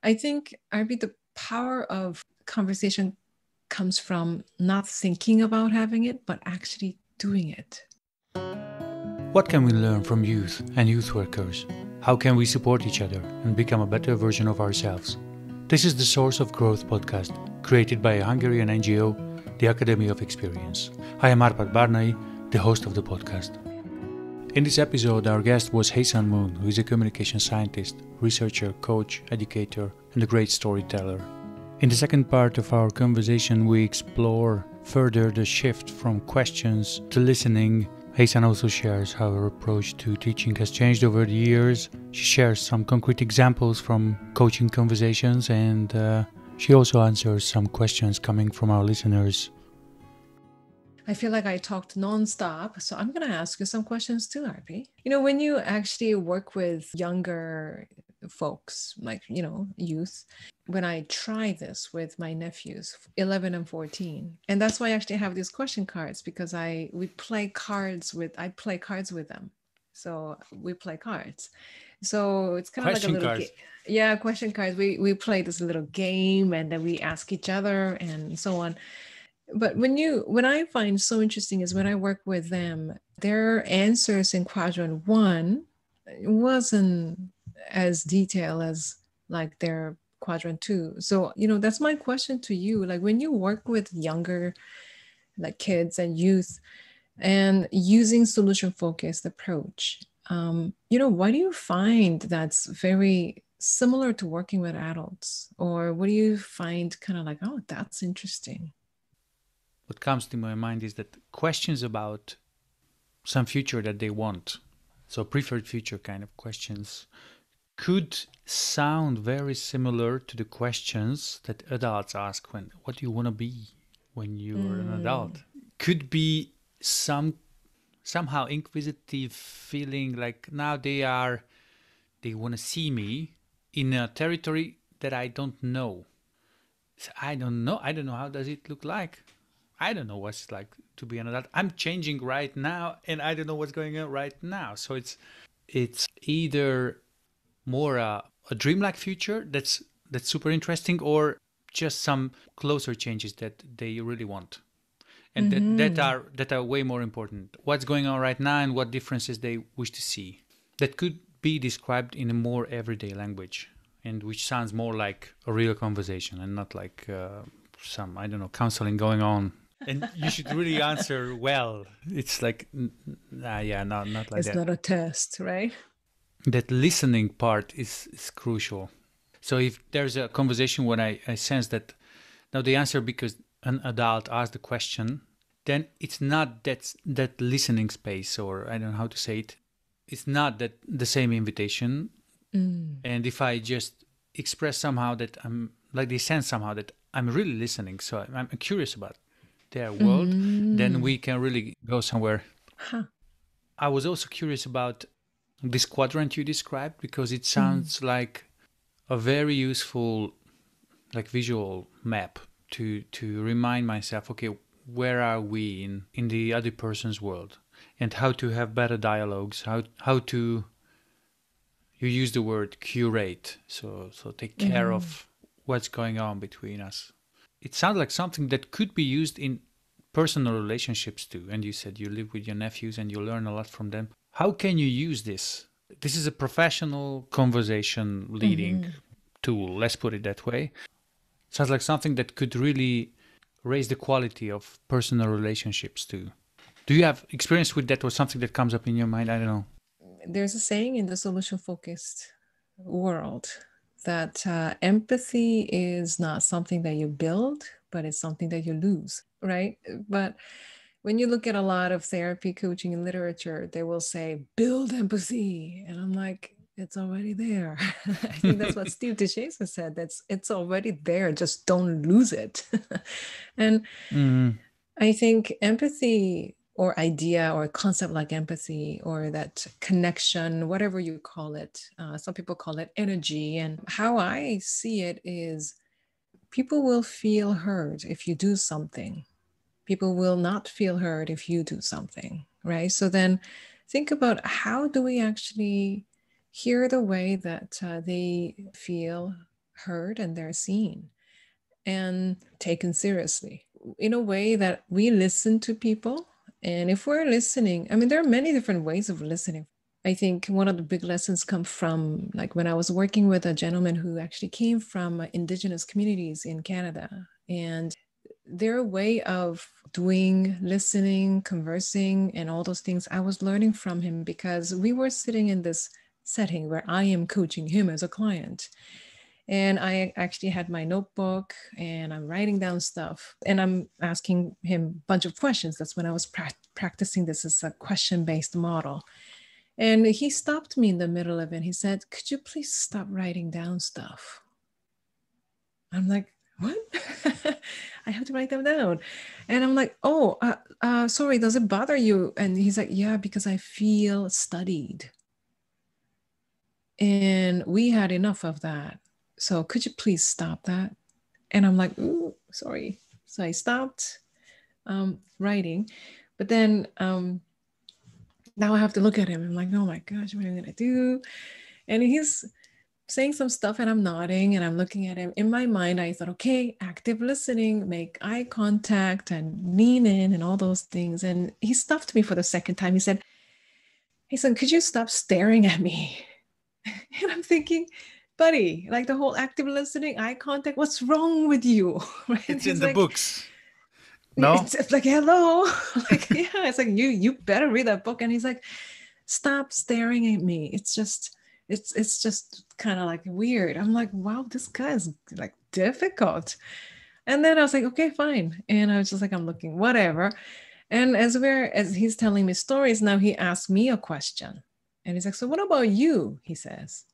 I think, Arby, the power of conversation comes from not thinking about having it, but actually doing it. What can we learn from youth and youth workers? How can we support each other and become a better version of ourselves? This is the Source of Growth podcast, created by a Hungarian NGO, the Academy of Experience. I am Arpad Barnai, the host of the podcast. In this episode, our guest was Haesun Moon, who is a communication scientist, researcher, coach, educator, and a great storyteller. In the second part of our conversation, we explore further the shift from questions to listening. Haesun also shares how her approach to teaching has changed over the years. She shares some concrete examples from coaching conversations, and she also answers some questions coming from our listeners. I feel like I talked nonstop, so I'm going to ask you some questions too, Arby. When you actually work with younger folks, like, youth, when I try this with my nephews, 11 and 14, and that's why I actually have these question cards, because I play cards with them. So we play cards. So it's kind of like a little game. Yeah, question cards. We play this little game, and then we ask each other and so on. But when I find so interesting is when I work with them, their answers in quadrant 1 wasn't as detailed as like their quadrant 2. So, that's my question to you. Like, when you work with younger, like kids and youth, and using solution focused approach, what do you find that's very similar to working with adults? Or what do you find kind of like, oh, that's interesting? What comes to my mind is that questions about some future that they want, so preferred future kind of questions, could sound very similar to the questions that adults ask what do you want to be when you're an adult? Could be somehow inquisitive feeling, like now they want to see me in a territory that I don't know. So I don't know how does it look like. I don't know what's like to be an adult. I'm changing right now, and I don't know what's going on right now. So it's either more a dreamlike future that's super interesting, or just some closer changes that they really want, and that are way more important. What's going on right now and what differences they wish to see. That could be described in a more everyday language, and which sounds more like a real conversation and not like some, I don't know, counseling going on. And you should really answer well. It's like, not like it's that. It's not a test, right? That listening part is crucial. So if there's a conversation when I sense that now they answer because an adult asked the question, then it's not that listening space, or I don't know how to say it. It's not that the same invitation. And if I just express somehow that I'm, like they sense somehow that I'm really listening, so I'm curious about their world, then we can really go somewhere. I was also curious about this quadrant you described, because it sounds like a very useful, like, visual map to remind myself, okay, where are we in the other person's world, and how to have better dialogues, how to, you use the word curate, so take care of what's going on between us. It sounds like something that could be used in personal relationships too. And you said you live with your nephews and you learn a lot from them. How can you use this? This is a professional conversation leading tool, let's put it that way. Sounds like something that could really raise the quality of personal relationships too. Do you have experience with that, or something that comes up in your mind? I don't know. There's a saying in the solution-focused world that empathy is not something that you build, but it's something that you lose, right? But when you look at a lot of therapy, coaching, and literature, they will say, build empathy. And I'm like, it's already there. I think that's what Steve DeShazer said. It's already there. Just don't lose it. And I think empathy, or idea or concept like empathy, or that connection, whatever you call it, some people call it energy. And how I see it is people will feel heard if you do something. People will not feel heard if you do something, right? So then think about, how do we actually hear the way that they feel heard and they're seen and taken seriously in a way that we listen to people. And if we're listening, I mean, there are many different ways of listening. I think one of the big lessons come from like when I was working with a gentleman who actually came from indigenous communities in Canada, and their way of doing listening, conversing, and all those things, I was learning from him because we were sitting in this setting where I am coaching him as a client. And I actually had my notebook and I'm writing down stuff and I'm asking him a bunch of questions. That's when I was practicing this as a question-based model. And he stopped me in the middle of it. He said, "Could you please stop writing down stuff?" I'm like, "What?" I have to write them down. And I'm like, "Oh, sorry, does it bother you?" And he's like, "Yeah, because I feel studied. And we had enough of that. So could you please stop that?" And I'm like, "Ooh, sorry." So I stopped writing. But then now I have to look at him. I'm like, "Oh my gosh, what am I going to do?" And he's saying some stuff and I'm nodding and I'm looking at him. In my mind, I thought, okay, active listening, make eye contact and lean in and all those things. And he stopped me for the second time. He said, "Hey, son, could you stop staring at me?" And I'm thinking, "Buddy, like the whole active listening, eye contact, what's wrong with you?" Right? It's in He's the like, books. No? it's like, "Hello." Like, yeah, it's like, you better read that book. And he's like, "Stop staring at me. It's just kind of like weird." I'm like, wow, this guy's like difficult. And then I was like, okay, fine. And I was just like, I'm looking, whatever. And as he's telling me stories, now he asked me a question. And he's like, "So what about you?" He says.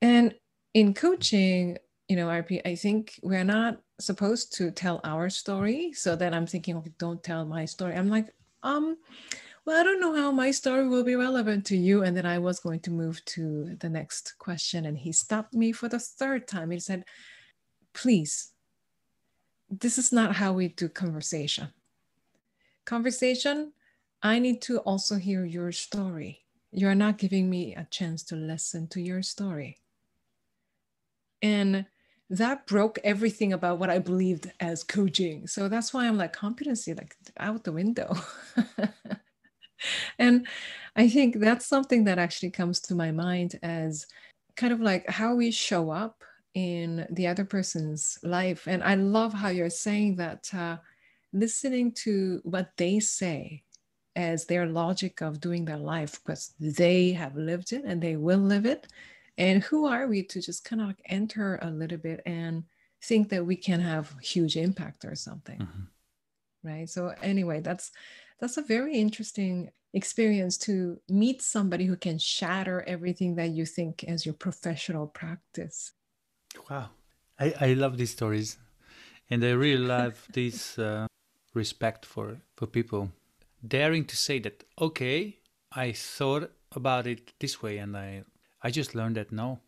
And in coaching, RP, I think we're not supposed to tell our story. So then I'm thinking, okay, don't tell my story. I'm like, well, I don't know how my story will be relevant to you. And then I was going to move to the next question. And he stopped me for the third time. He said, "Please, this is not how we do conversation. Conversation, I need to also hear your story. You're not giving me a chance to listen to your story." And that broke everything about what I believed as coaching. So that's why I'm like, competency, like out the window. And I think that's something that actually comes to my mind as kind of like how we show up in the other person's life. And I love how you're saying that listening to what they say as their logic of doing their life, because they have lived it and they will live it. And who are we to just kind of like enter a little bit and think that we can have huge impact or something? Mm-hmm. Right. So anyway, that's a very interesting experience to meet somebody who can shatter everything that you think as your professional practice. Wow. I love these stories. And I really love this respect for people. Daring to say that, okay, I thought about it this way and I just learned that no,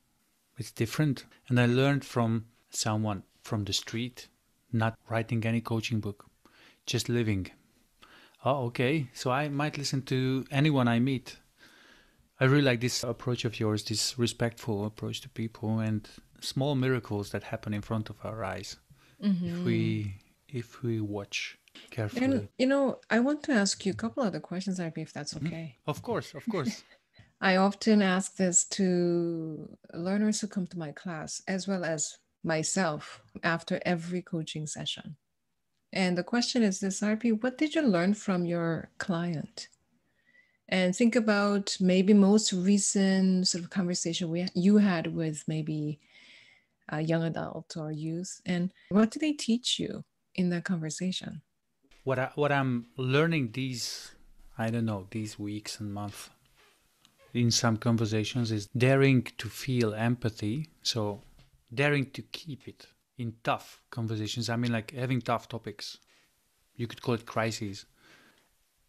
it's different. And I learned from someone from the street, not writing any coaching book, just living. Oh, okay. So I might listen to anyone I meet. I really like this approach of yours, this respectful approach to people and small miracles that happen in front of our eyes. Mm-hmm. If we watch And, carefully. I want to ask you a couple other questions, Ivy, if that's Mhm. okay. Of course, of course. I often ask this to learners who come to my class, as well as myself after every coaching session. And the question is this, RP, what did you learn from your client? And think about maybe most recent sort of conversation you had with maybe a young adult or youth. And what did they teach you in that conversation? What I'm learning these, I don't know, these weeks and months in some conversations is daring to feel empathy. So daring to keep it in tough conversations. I mean, like having tough topics. You could call it crises.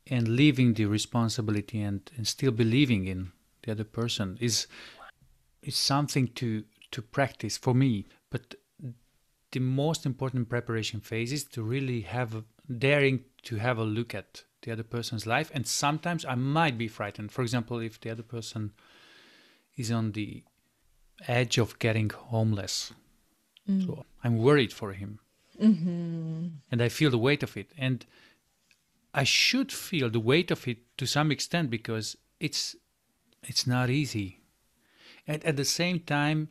And leaving the responsibility and still believing in the other person is something to practice for me. But the most important preparation phase is to really daring to have a look at the other person's life. And sometimes I might be frightened. For example, if the other person is on the edge of getting homeless, So I'm worried for him. And I feel the weight of it. And I should feel the weight of it to some extent because it's not easy. And at the same time,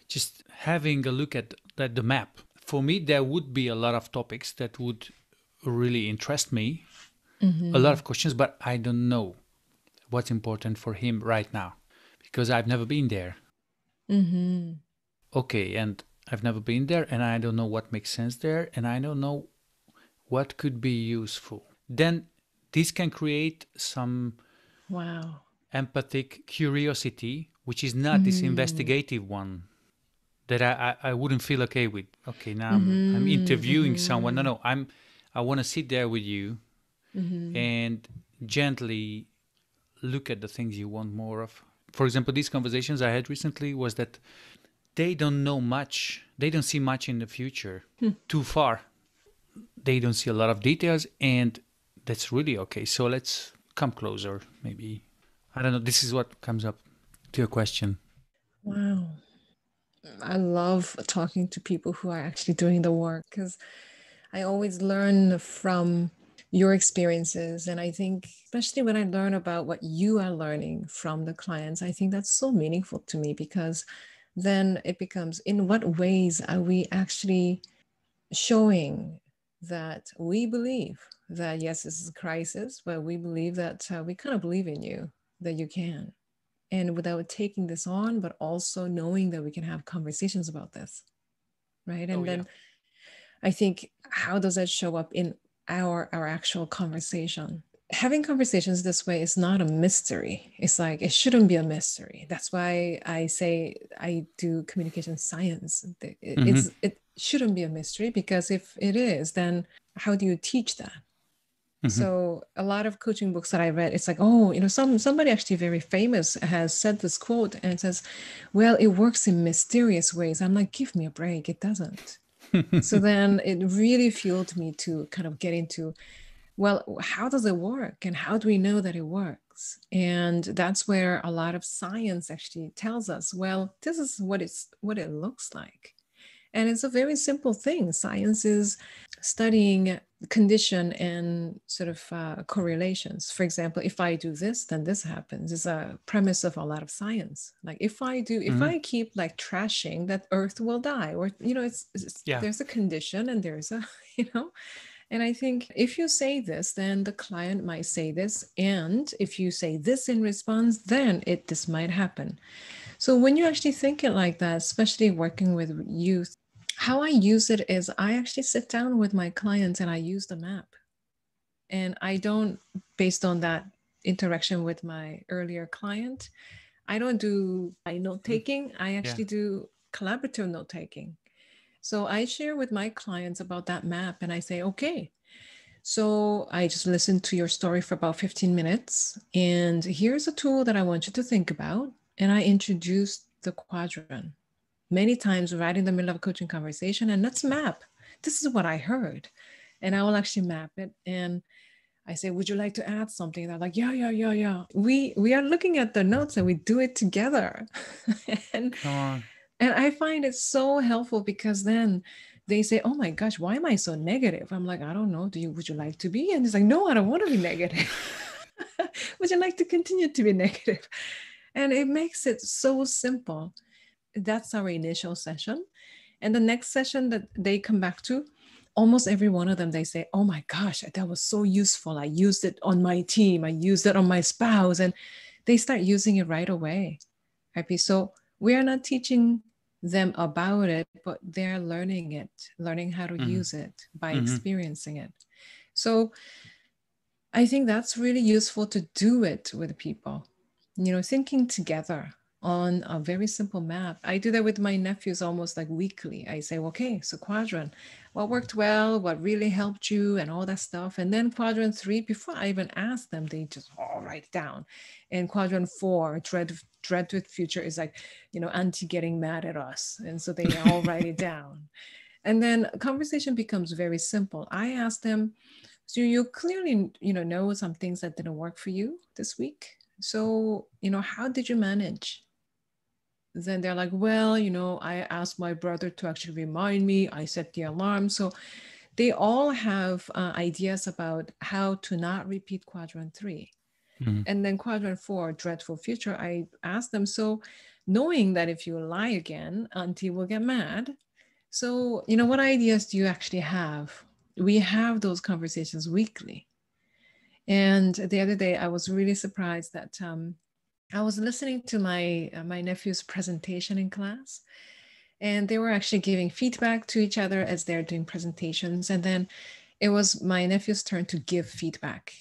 just having a look at the map, for me, there would be a lot of topics that would really interest me, a lot of questions, but I don't know what's important for him right now because I've never been there. Okay, and I've never been there, and I don't know what makes sense there, and I don't know what could be useful. Then this can create some empathic curiosity, which is not this investigative one that I wouldn't feel okay with. Okay, now I'm interviewing someone. No, I want to sit there with you and gently look at the things you want more of. For example, these conversations I had recently was that they don't know much. They don't see much in the future, too far. They don't see a lot of details, and that's really okay. So let's come closer, maybe. I don't know. This is what comes up to your question. Wow. I love talking to people who are actually doing the work because I always learn from your experiences. And I think, especially when I learn about what you are learning from the clients, I think that's so meaningful to me because then it becomes, in what ways are we actually showing that we believe that, yes, this is a crisis, but we believe that we kind of believe in you, that you can. And without taking this on, but also knowing that we can have conversations about this, right? And then I think, how does that show up in our actual conversation? Having conversations this way is not a mystery. It's like, it shouldn't be a mystery. That's why I say I do communication science. It shouldn't be a mystery, because if it is, then how do you teach that? So a lot of coaching books that I read, it's like, oh, somebody actually very famous has said this quote, and it says, well, it works in mysterious ways. I'm like, give me a break. It doesn't. So then it really fueled me to kind of get into, well, how does it work? And how do we know that it works? And that's where a lot of science actually tells us, well, this is what it looks like. And it's a very simple thing. Science is studying condition and sort of correlations. For example, if I do this, then this happens. It's a premise of a lot of science. Like if I keep like trashing, that Earth will die, or there's a condition and there's a And I think if you say this, then the client might say this, and if you say this in response, then this might happen. So when you actually think it like that, especially working with youth, how I use it is I actually sit down with my clients and I use the map. And I don't, based on that interaction with my earlier client, I don't do note taking. I actually do collaborative note taking. So I share with my clients about that map and I say, okay, so I just listened to your story for about 15 minutes. And here's a tool that I want you to think about. And I introduced the quadrant many times right in the middle of a coaching conversation. And let's map. This is what I heard. And I will actually map it. And I say, would you like to add something? They're like, yeah. We are looking at the notes and we do it together. and I find it so helpful because then they say, oh my gosh, why am I so negative? I'm like, I don't know. Would you like to be? And it's like, no, I don't want to be negative. Would you like to continue to be negative? And it makes it so simple. That's our initial session. And the next session that they come back to, almost every one of them, they say, oh my gosh, that was so useful. I used it on my team. I used it on my spouse. And they start using it right away. Happy. So we are not teaching them about it, but they're learning it, learning how to use it by experiencing it. So I think that's really useful to do it with people, thinking together on a very simple map. I do that with my nephews almost like weekly. I say, okay, so quadrant, what worked well, what really helped you, and all that stuff. And then quadrant 3, before I even ask them, they just all write it down. And quadrant 4, dread with future, is like, auntie getting mad at us. And so they all write it down. And then conversation becomes very simple. I ask them, so you clearly, know some things that didn't work for you this week. So, how did you manage? then they're like, well, I asked my brother to actually remind me. I set the alarm. So they all have ideas about how to not repeat quadrant 3. And then quadrant 4, dreadful future, I asked them, so knowing that if you lie again, auntie will get mad. So, what ideas do you actually have? We have those conversations weekly. And the other day, I was really surprised that I was listening to my nephew's presentation in class, and they were actually giving feedback to each other as they're doing presentations. And then it was my nephew's turn to give feedback.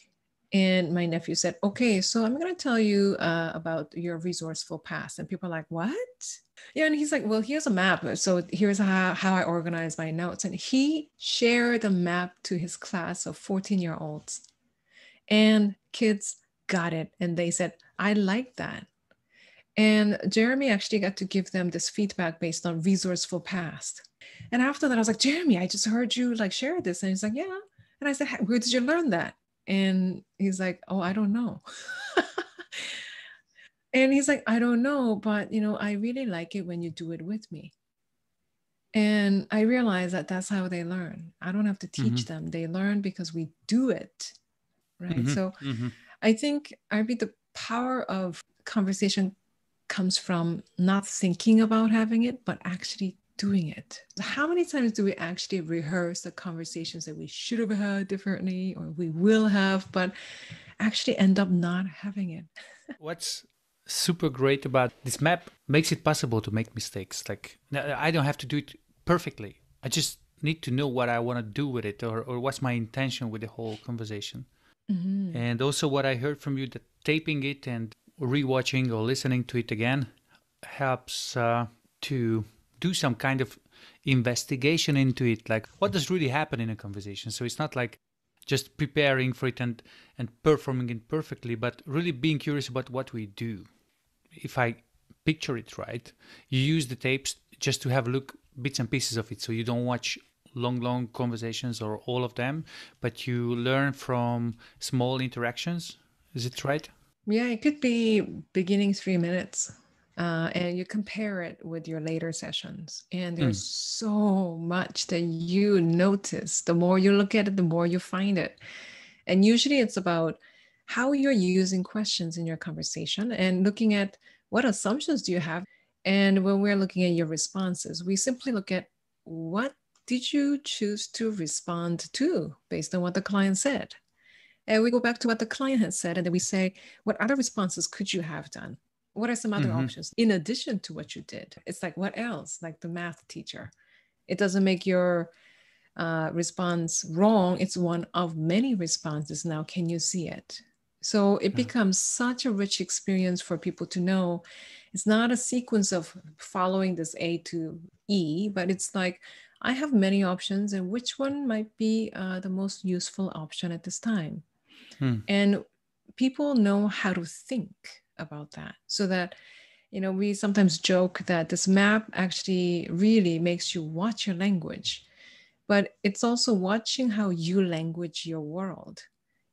And my nephew said, okay, so I'm going to tell you about your resourceful past. And people are like, what? Yeah. And he's like, well, here's a map. So here's how I organize my notes. And he shared a map to his class of 14-year-olds. And kids got it. And they said, I like that. And Jeremy actually got to give them this feedback based on resourceful past. And after that, I was like, Jeremy, I just heard you share this. And he's like, yeah. And I said, where did you learn that? And he's like, oh, I don't know. And he's like, I don't know, but I really like it when you do it with me. And I realized that that's how they learn. I don't have to teach them. They learn because we do it. Right. So I think, Arby, the power of conversation comes from not thinking about having it, but actually doing it. How many times do we actually rehearse the conversations that we should have had differently or we will have, but actually end up not having it? What's super great about this map makes it possible to make mistakes. Like, I don't have to do it perfectly. I just need to know what I want to do with it, or what's my intention with the whole conversation. And also what I heard from you, that taping it and rewatching or listening to it again helps to do some kind of investigation into it, like what does really happen in a conversation. So it's not like just preparing for it and performing it perfectly, but really being curious about what we do. If I picture it right, you use the tapes just to have a look, bits and pieces of it, so you don't watch long conversations or all of them, but you learn from small interactions. Is it right? Yeah, it could be beginning 3 minutes. And you compare it with your later sessions. And there's so much that you notice. The more you look at it, the more you find it. And usually it's about how you're using questions in your conversation and looking at what assumptions do you have. And when we're looking at your responses, we simply look at what did you choose to respond to based on what the client said. And we go back to what the client had said, and then we say, what other responses could you have done? What are some other options in addition to what you did? It's like, what else? Like the math teacher. It doesn't make your response wrong. It's one of many responses. Now, can you see it? So it becomes such a rich experience for people to know. It's not a sequence of following this A to E, but it's like, I have many options, and which one might be the most useful option at this time? And people know how to think about that, so that, we sometimes joke that this map actually really makes you watch your language, but it's also watching how you language your world.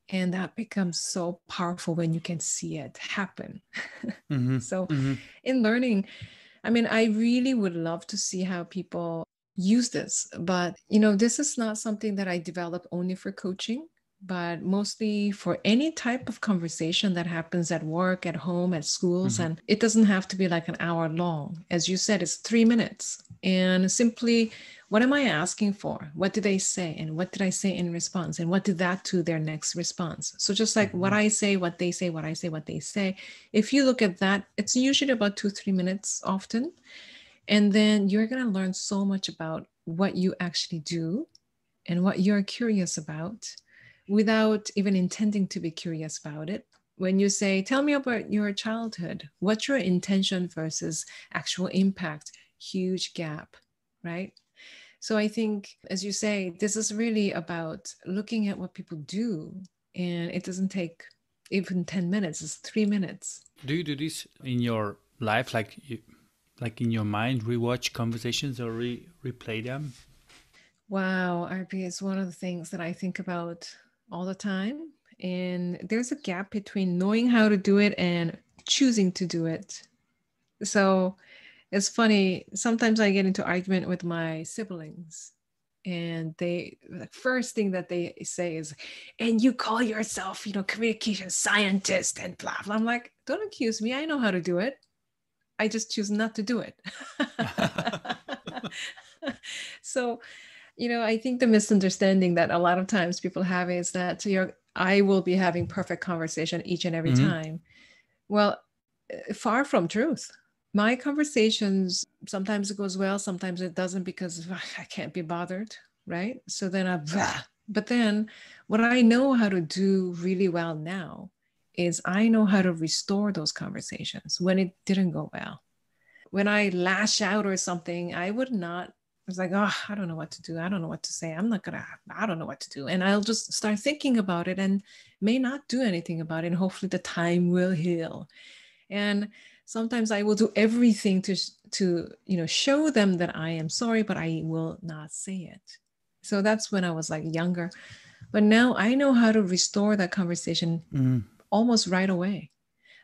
And that becomes so powerful when you can see it happen. So in learning, I mean, I really would love to see how people use this, but this is not something that I develop only for coaching, but mostly for any type of conversation that happens at work, at home, at schools. And it doesn't have to be like an hour long. As you said, it's 3 minutes. And simply, what am I asking for? What did they say? And what did I say in response? And what did that to their next response? So just like what I say, what they say, what I say, what they say. If you look at that, it's usually about 2-3 minutes often. And then you're going to learn so much about what you actually do and what you're curious about, without even intending to be curious about it. When you say, tell me about your childhood, what's your intention versus actual impact? Huge gap, right? So I think, as you say, this is really about looking at what people do, and it doesn't take even 10 minutes, it's 3 minutes. Do you do this in your life, like in your mind, rewatch conversations or replay them? Wow, RP is one of the things that I think about all the time. And there's a gap between knowing how to do it and choosing to do it. So It's funny. Sometimes I get into argument with my siblings, and the first thing that they say is, "And you call yourself, communication scientist and blah blah." I'm like, don't accuse me. I know how to do it. I just choose not to do it. So, I think the misunderstanding that a lot of times people have is that I will be having perfect conversation each and every Mhm. time. Well, far from truth. My conversations, sometimes it goes well, sometimes it doesn't because I can't be bothered, right? So then but then what I know how to do really well now is I know how to restore those conversations when it didn't go well. When I lash out or something, I would not. It's like, oh, I don't know what to do. I don't know what to say. I don't know what to do. And I'll just start thinking about it and may not do anything about it. And hopefully the time will heal. And sometimes I will do everything to show them that I am sorry, but I will not say it. So that's when I was like younger. But now I know how to restore that conversation Mm. almost right away.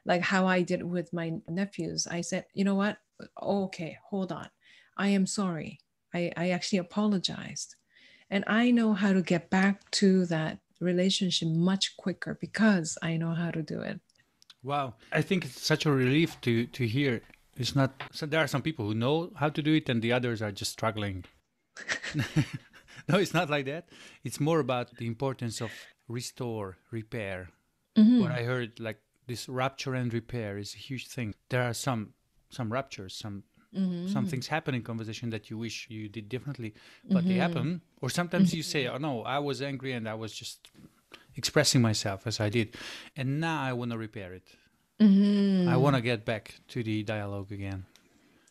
Like how I did with my nephews. I said, you know what? Okay, hold on. I am sorry. I actually apologized. And I know how to get back to that relationship much quicker because I know how to do it. Wow. I think it's such a relief to hear. It's not so there are some people who know how to do it and the others are just struggling. No, it's not like that. It's more about the importance of restore, repair. What Mm-hmm. I heard, like this rupture and repair, is a huge thing. There are some ruptures, some Mm-hmm. things happen in conversation that you wish you did differently, but they Mm-hmm. happen. Or sometimes you say, "Oh no, I was angry and I was just expressing myself as I did, and now I want to repair it. I want Mm-hmm. to get back to the dialogue again."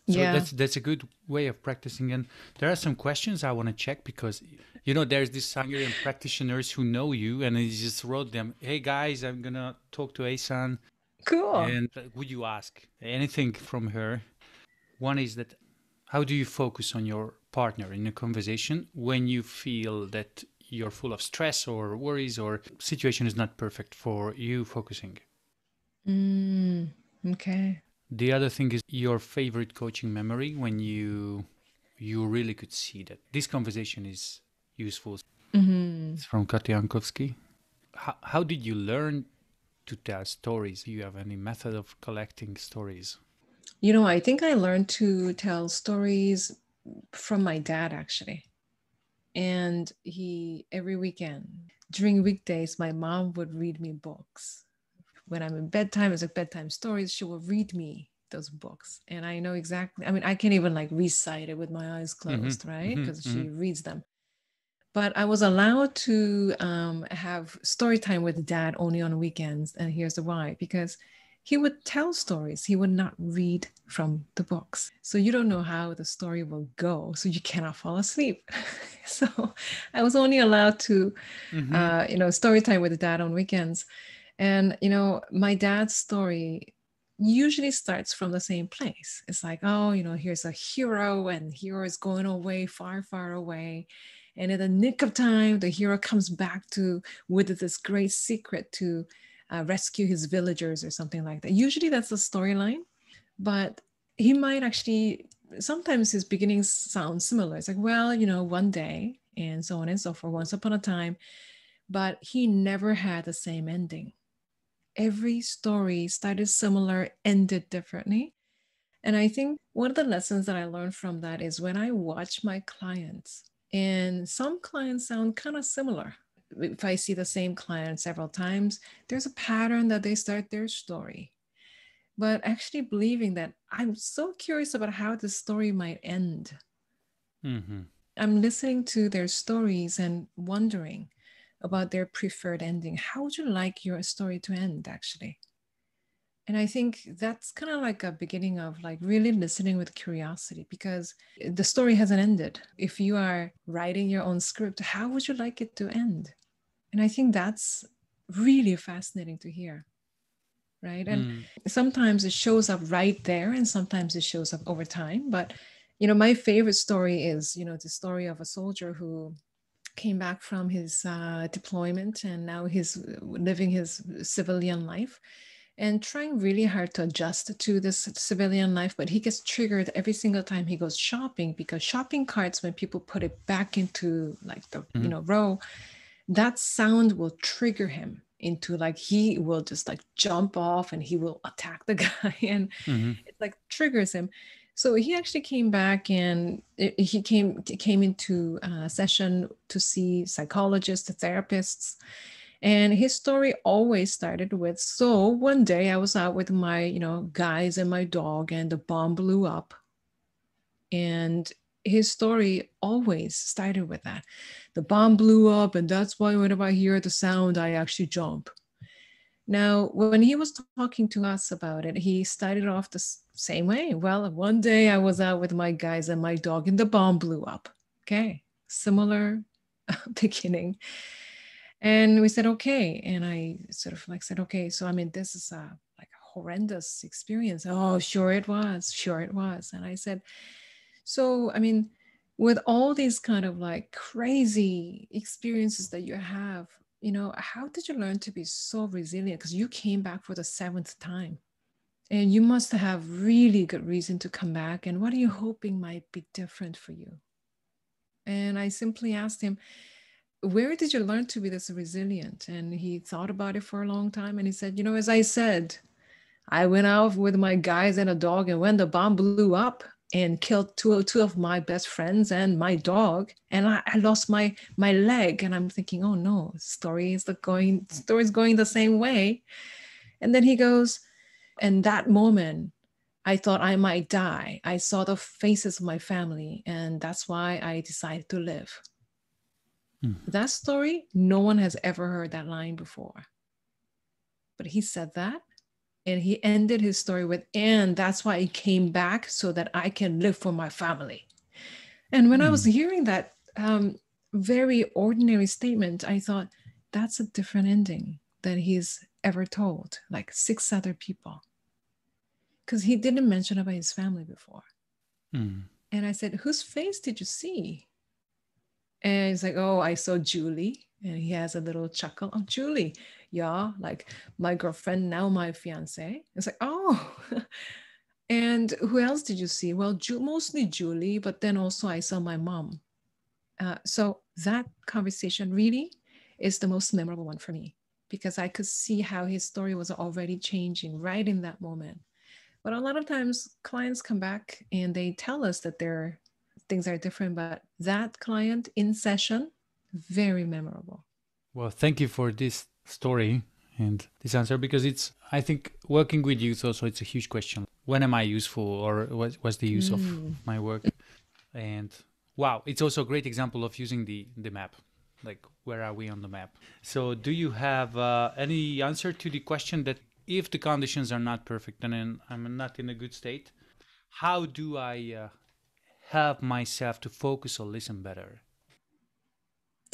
So Yeah. that's a good way of practicing. And there are some questions I want to check because there's these Hungarian practitioners who know you, and he just wrote them, "Hey guys, I'm gonna talk to Asan, Cool. and would you ask anything from her?" One is that how do you focus on your partner in a conversation when you feel that you're full of stress or worries or situation is not perfect for you focusing? Mm, okay. The other thing is your favorite coaching memory when you really could see that this conversation is useful. Mm-hmm. It's from Katya Ankovsky. How did you learn to tell stories? Do you have any method of collecting stories? I think I learned to tell stories from my dad actually. And every weekend, during weekdays, my mom would read me books. When I'm in bedtime, it's like bedtime stories. She will read me those books. And I know exactly, I mean, I can even like recite it with my eyes Mm-hmm. closed, right? Mm-hmm. Because Mm-hmm. she reads them. But I was allowed to have story time with dad only on weekends. And here's the why, because he would tell stories. He would not read from the books. So you don't know how the story will go. So you cannot fall asleep. So I was only allowed to, Mm-hmm. story time with dad on weekends. And, my dad's story usually starts from the same place. It's like, oh, here's a hero, and hero is going away, far, far away. And in the nick of time, the hero comes back with this great secret to rescue his villagers or something like that. Usually that's the storyline, but he might actually, sometimes his beginnings sound similar. It's like, well, one day, and so on and so forth, once upon a time, but he never had the same ending. Every story started similar, ended differently. And I think one of the lessons that I learned from that is when I watch my clients, and some clients sound kind of similar. If I see the same client several times, there's a pattern that they start their story. But actually believing that I'm so curious about how the story might end. Mm-hmm. I'm listening to their stories and wondering about their preferred ending. How would you like your story to end, actually? And I think that's kind of like a beginning of like really listening with curiosity because the story hasn't ended. If you are writing your own script, how would you like it to end? And I think that's really fascinating to hear. Right. And Mm. sometimes it shows up right there and sometimes it shows up over time. But, my favorite story is, the story of a soldier who came back from his deployment and now he's living his civilian life. and trying really hard to adjust to this civilian life, but he gets triggered every single time he goes shopping, because shopping carts, when people put it back into like the row, that sound will trigger him into like, he will just like jump off and he will attack the guy, and it like triggers him. So he actually came back, and he came into a session to see psychologists, therapists. And his story always started with, so one day I was out with my, guys and my dog, and the bomb blew up. And his story always started with that. The bomb blew up, and that's why whenever I hear the sound, I actually jump. Now, when he was talking to us about it, he started off the same way. Well, one day I was out with my guys and my dog, and the bomb blew up. Okay, similar beginning. And we said, okay. And I sort of like said, okay, so I mean, this is like a horrendous experience. Oh, sure it was. Sure it was. And I said, so, I mean, with all these kind of like crazy experiences that you have, how did you learn to be so resilient? Because you came back for the 7th time, and you must have really good reason to come back. And what are you hoping might be different for you? And I simply asked him, where did you learn to be this resilient? And he thought about it for a long time. And he said, as I said, I went out with my guys and a dog, and when the bomb blew up and killed two of my best friends and my dog, and I lost my leg. And I'm thinking, oh no, story's going the same way. And then he goes, and that moment, I thought I might die. I saw the faces of my family, and that's why I decided to live. That story, no one has ever heard that line before. But he said that, and he ended his story with, and that's why I came back, so that I can live for my family. And when I was hearing that very ordinary statement, I thought, that's a different ending than he's ever told, like 6 other people. Because he didn't mention about his family before. And I said, whose face did you see? And he's like, oh, I saw Julie. And he has a little chuckle. Oh, Julie. Yeah, like my girlfriend, now my fiance. It's like, oh. And who else did you see? Well, mostly Julie, but then also I saw my mom. So that conversation really is the most memorable one for me, because I could see how his story was already changing right in that moment. But a lot of times clients come back and they tell us that their things are different, but that client in session, very memorable. Well, thank you for this story and this answer, because I think working with youth also, it's a huge question. When am I useful, or what's the use of my work? And wow, it's also a great example of using the map. Like, where are we on the map? So do you have any answer to the question that if the conditions are not perfect and I'm not in a good state, how do I help myself to focus or listen better?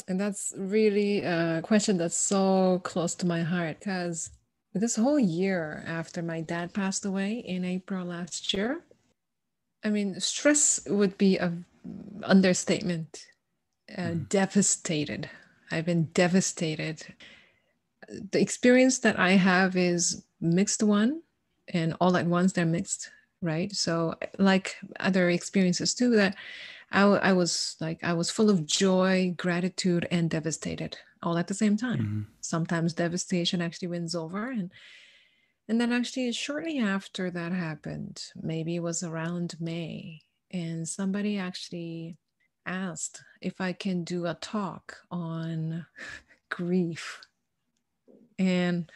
And that's really a question that's so close to my heart, because this whole year after my dad passed away in April last year, I mean, stress would be an understatement. Devastated. I've been devastated. The experience that I have is mixed one, and all at once they're mixed, right? So like other experiences too, that I was full of joy, gratitude, and devastated all at the same time. Sometimes devastation actually wins over, and then actually shortly after that happened, maybe it was around May, and somebody actually asked if I can do a talk on grief. And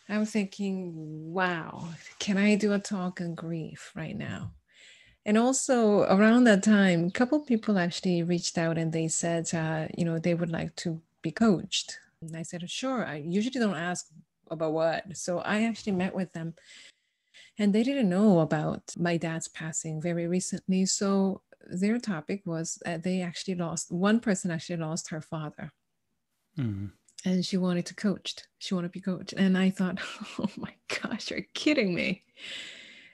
I'm thinking, wow, can I do a talk on grief right now? And also around that time, a couple people actually reached out and they said, they would like to be coached. And I said, sure. I usually don't ask about what. So I actually met with them, and they didn't know about my dad's passing very recently. So their topic was one person actually lost her father. And she wanted to coach. She wanted to be coached. And I thought, oh my gosh, you're kidding me.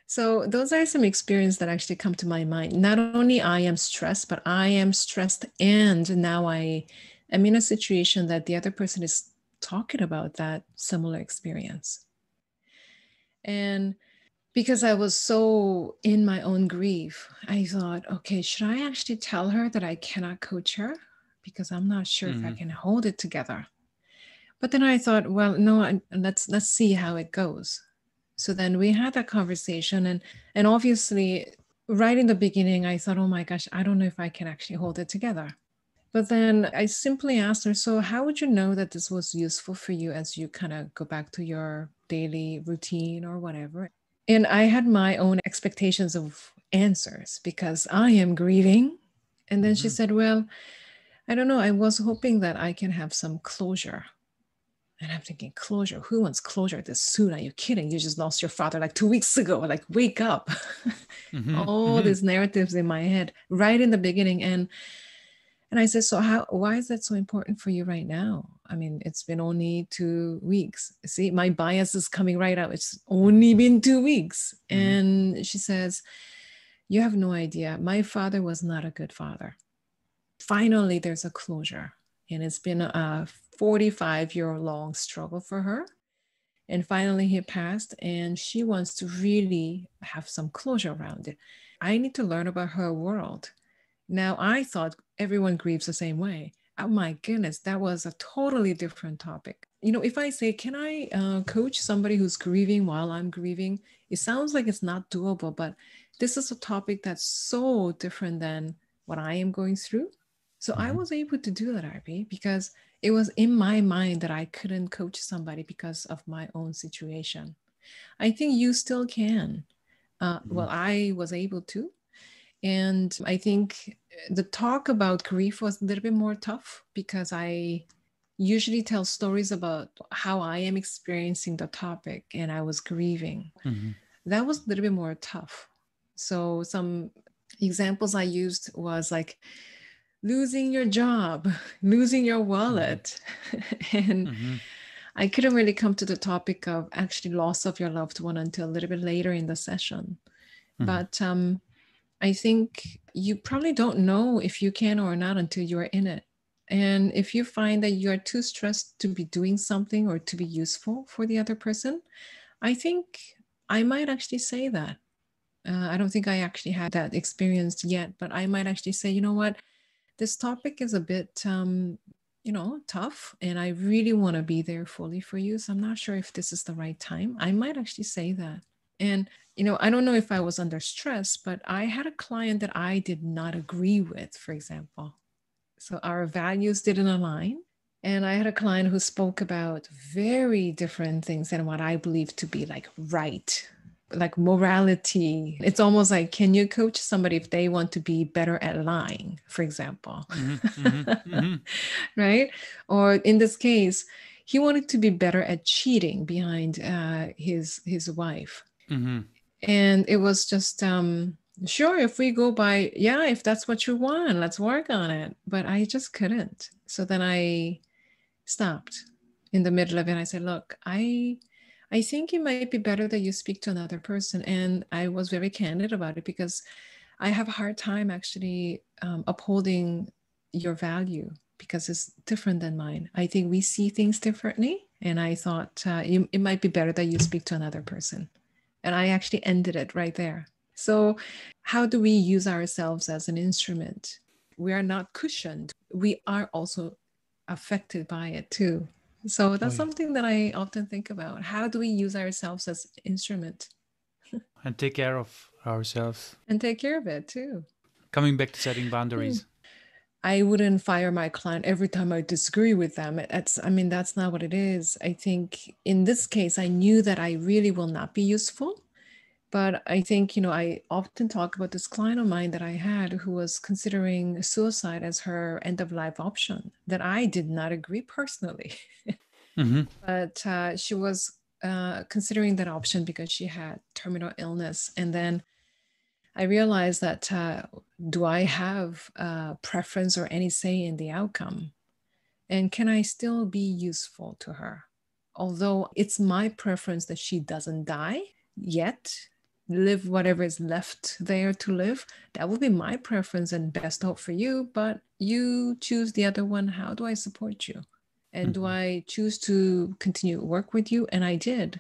So those are some experiences that actually come to my mind. Not only I am stressed, but I am stressed. And now I am in a situation that the other person is talking about that similar experience. And because I was so in my own grief, I thought, okay, should I actually tell her that I cannot coach her? Because I'm not sure if I can hold it together. But then I thought, well, no, let's see how it goes. So then we had that conversation, and obviously, right in the beginning, I thought, oh my gosh, I don't know if I can actually hold it together. But then I simply asked her, so how would you know that this was useful for you as you kind of go back to your daily routine or whatever? And I had my own expectations of answers because I am grieving. And then she said, well, I don't know. I was hoping that I can have some closure. And I'm thinking, closure? Who wants closure this soon? Are you kidding? You just lost your father like 2 weeks ago. Like, wake up. All these narratives in my head right in the beginning. And I said, so why is that so important for you right now? I mean, it's been only 2 weeks. See, my bias is coming right out. It's only been 2 weeks. And she says, you have no idea. My father was not a good father. Finally, there's a closure. And it's been a 45-year-long struggle for her. And finally, he passed, and she wants to really have some closure around it. I need to learn about her world. Now, I thought everyone grieves the same way. Oh my goodness, that was a totally different topic. You know, if I say, can I coach somebody who's grieving while I'm grieving? It sounds like it's not doable, but this is a topic that's so different than what I am going through. So I was able to do that, RP, because it was in my mind that I couldn't coach somebody because of my own situation. I think you still can. Well, I was able to. And I think the talk about grief was a little bit more tough because I usually tell stories about how I am experiencing the topic and I was grieving. That was a little bit more tough. So some examples I used was like losing your job, losing your wallet. And I couldn't really come to the topic of actually loss of your loved one until a little bit later in the session. But I think you probably don't know if you can or not until you're in it. And if you find that you're too stressed to be doing something or to be useful for the other person, I think I might actually say that. I don't think I actually had that experience yet, but I might actually say, you know what, this topic is a bit, tough, and I really want to be there fully for you. So I'm not sure if this is the right time. I might actually say that. And, I don't know if I was under stress, but I had a client that I did not agree with, for example. So our values didn't align. And I had a client who spoke about very different things than what I believe to be like right, like morality. It's almost like, can you coach somebody if they want to be better at lying, for example? Right? Or in this case, he wanted to be better at cheating behind his wife. And it was just, sure, if we go by, yeah, if that's what you want, let's work on it. But I just couldn't. So then I stopped in the middle of it. I said, look, I think it might be better that you speak to another person. And I was very candid about it because I have a hard time actually upholding your value because it's different than mine. I think we see things differently. And I thought it might be better that you speak to another person. And I actually ended it right there. So how do we use ourselves as an instrument? We are not cushioned. We are also affected by it too. So that's something that I often think about. How do we use ourselves as instrument? And take care of ourselves. And take care of it too. Coming back to setting boundaries. I wouldn't fire my client every time I disagree with them. That's not what it is. I think in this case, I knew that I really will not be useful. But I think, I often talk about this client of mine that I had who was considering suicide as her end of life option that I did not agree personally. But she was considering that option because she had terminal illness. And then I realized that do I have a preference or any say in the outcome? And can I still be useful to her? Although it's my preference that she doesn't die yet, live whatever is left there to live, that would be my preference and best hope for you. But you choose the other one. How do I support you? And do I choose to continue to work with you? And I did.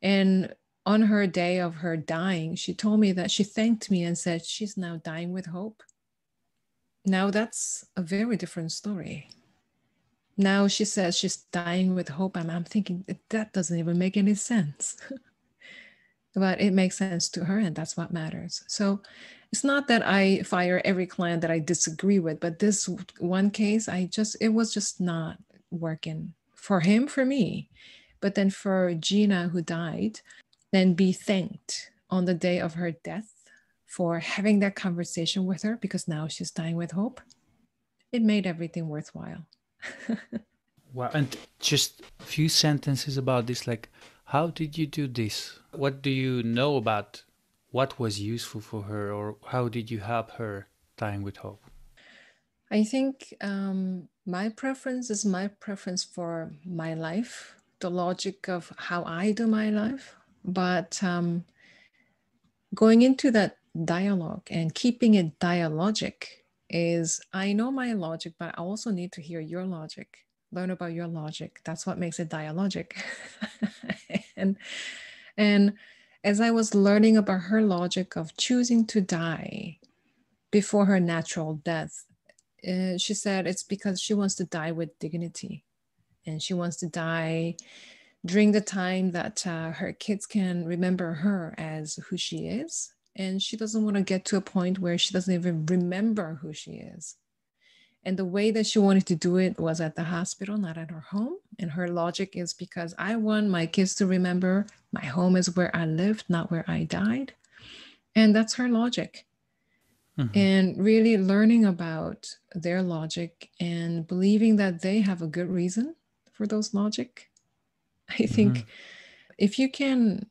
And On her day of her dying, she told me that she thanked me and said she's now dying with hope. Now that's a very different story. Now she says she's dying with hope. I'm thinking that doesn't even make any sense. But it makes sense to her, and that's what matters. So it's not that I fire every client that I disagree with, but this one case, it was just not working for him, for me. But then for Gina, who died, then be thanked on the day of her death for having that conversation with her, because now she's dying with hope. It made everything worthwhile. Wow. And just a few sentences about this, like, how did you do this? What do you know about what was useful for her, or how did you help her dying with hope? I think my preference is my preference for my life, the logic of how I do my life. But going into that dialogue and keeping it dialogic is, I know my logic, but I also need to hear your logic, learn about your logic. That's what makes it dialogic. and as I was learning about her logic of choosing to die before her natural death, she said it's because she wants to die with dignity, and she wants to die during the time that her kids can remember her as who she is, and she doesn't want to get to a point where she doesn't even remember who she is. And the way that she wanted to do it was at the hospital, not at her home. And her logic is, because I want my kids to remember my home is where I lived, not where I died. And that's her logic. And really learning about their logic and believing that they have a good reason for those logic. I think if you can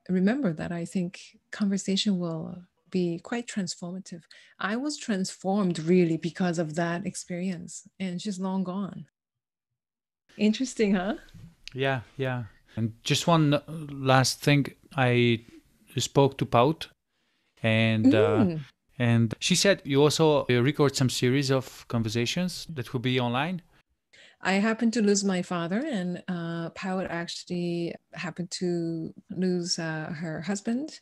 remember that, I think conversation will be quite transformative. I was transformed really because of that experience, and she's long gone. Interesting, huh? Yeah, yeah. And just one last thing, I spoke to Pout, and Mm. and she said you also record some series of conversations that will be online. I happened to lose my father, and Pout actually happened to lose her husband.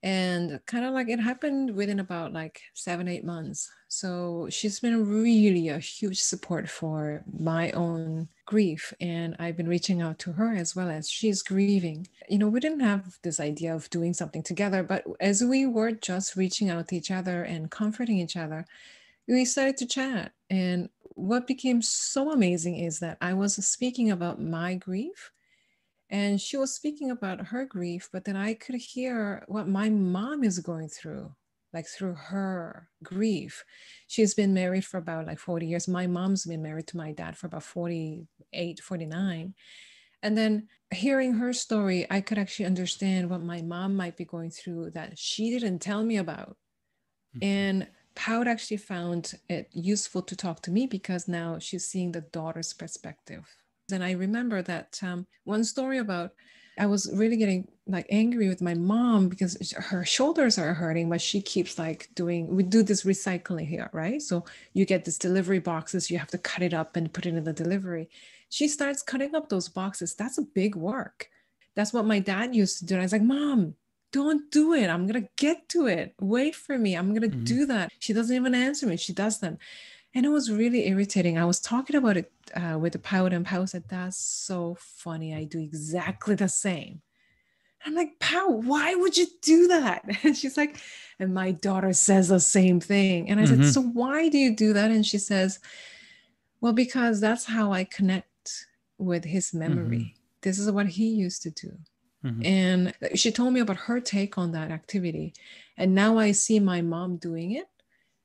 And kind of like it happened within about like 7-8 months. So she's been really a huge support for my own grief. And I've been reaching out to her as well, as she's grieving. You know, we didn't have this idea of doing something together, but as we were just reaching out to each other and comforting each other, we started to chat. And what became so amazing is that I was speaking about my grief, and she was speaking about her grief, but then I could hear what my mom is going through, like through her grief. She's been married for about like 40 years. My mom's been married to my dad for about 48, 49. And then hearing her story, I could actually understand what my mom might be going through that she didn't tell me about. And Pout actually found it useful to talk to me, because now she's seeing the daughter's perspective. And I remember that one story about, I was really getting like angry with my mom because her shoulders are hurting, but she keeps like we do this recycling here, right? So you get this delivery boxes, you have to cut it up and put it in the delivery. She starts cutting up those boxes. That's a big work. That's what my dad used to do. And I was like, Mom, don't do it. I'm going to get to it. Wait for me. I'm going to do that. She doesn't even answer me. She does them. And it was really irritating. I was talking about it with the Pout, and Pout said, that's so funny. I do exactly the same. I'm like, Pout, why would you do that? And she's like, and my daughter says the same thing. And I said, so why do you do that? And she says, well, because that's how I connect with his memory. This is what he used to do. And she told me about her take on that activity. And now I see my mom doing it.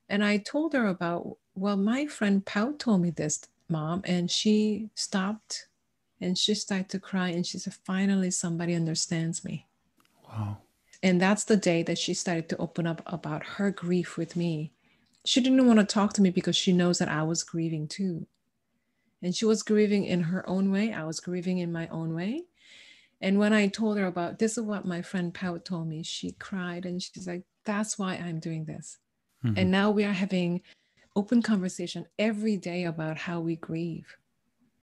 And I told her about, well, my friend Pau told me this, Mom, and she stopped and she started to cry. And she said, finally, somebody understands me. Wow. And that's the day that she started to open up about her grief with me. She didn't want to talk to me because she knows that I was grieving too. And she was grieving in her own way. I was grieving in my own way. And when I told her about, this is what my friend Pau told me, she cried and she's like, that's why I'm doing this. And now we are having open conversation every day about how we grieve.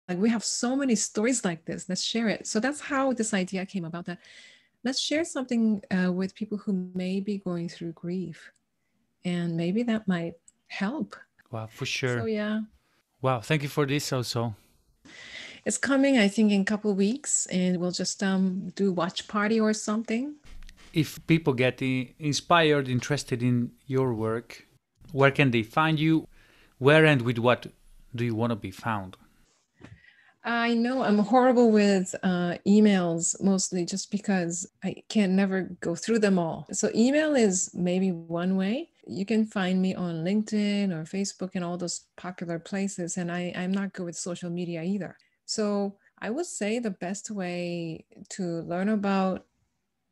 Like we have so many stories like this. Let's share it. So that's how this idea came about, that let's share something with people who may be going through grief, and maybe that might help. Wow, for So sure. yeah, Wow, thank you for this also. it's coming, I think, in a couple of weeks, and we'll just do watch party or something. If people get inspired, interested in your work, where can they find you? Where and with what do you want to be found? I know I'm horrible with emails, mostly just because I can never go through them all. So email is maybe one way. You can find me on LinkedIn or Facebook and all those popular places. And I'm not good with social media either. So I would say the best way to learn about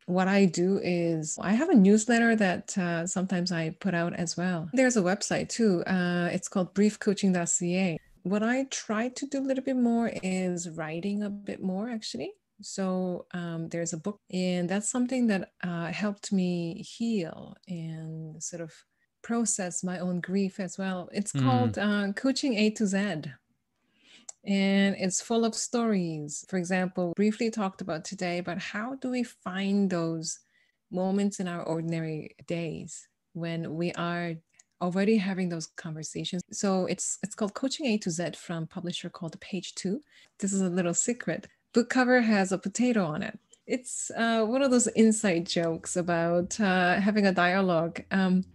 what I do is I have a newsletter that sometimes I put out as well. There's a website too. It's called briefcoaching.ca. What I try to do a little bit more is writing a bit more, actually. So there's a book, and that's something that helped me heal and sort of process my own grief as well. It's called Coaching A to Z. And it's full of stories. For example, briefly talked about today, but how do we find those moments in our ordinary days when we are already having those conversations? So it's called Coaching A to Z from a publisher called Page Two. This is a little secret. Book cover has a potato on it. It's one of those inside jokes about having a dialogue.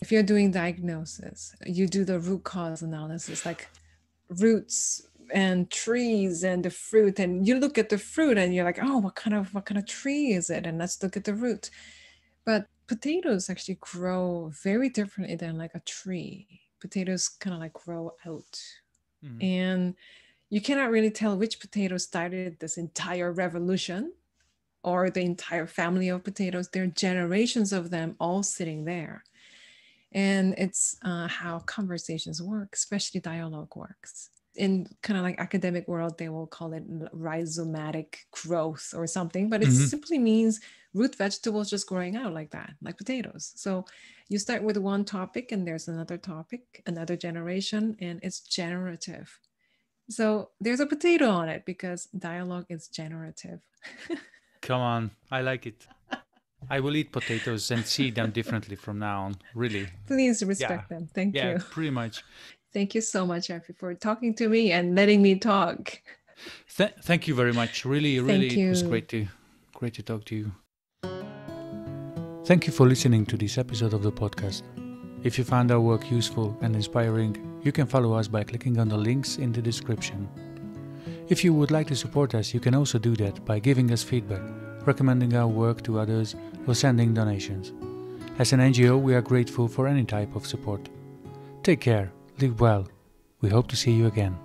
If you're doing diagnosis, you do the root cause analysis, like roots and trees and the fruit, and you look at the fruit and you're like, oh, what kind of tree is it, and let's look at the root. But potatoes actually grow very differently than like a tree. Potatoes kind of like grow out, and you cannot really tell which potato started this entire revolution or the entire family of potatoes. There are generations of them all sitting there. And it's how conversations work, especially dialogue works. In kind of like academic world, they will call it rhizomatic growth or something, but it simply means root vegetables just growing out like that, like potatoes. So you start with one topic and there's another topic, another generation, and it's generative. So there's a potato on it because dialogue is generative. Come on, I like it. I will eat potatoes and see them differently from now on, really. Please respect them. Thank you. Pretty much. Thank you so much, Effie, for talking to me and letting me talk. Thank you very much. Really, it was great to talk to you. Thank you for listening to this episode of the podcast. If you found our work useful and inspiring, you can follow us by clicking on the links in the description. If you would like to support us, you can also do that by giving us feedback, recommending our work to others, or sending donations. As an NGO, we are grateful for any type of support. Take care, live well. We hope to see you again.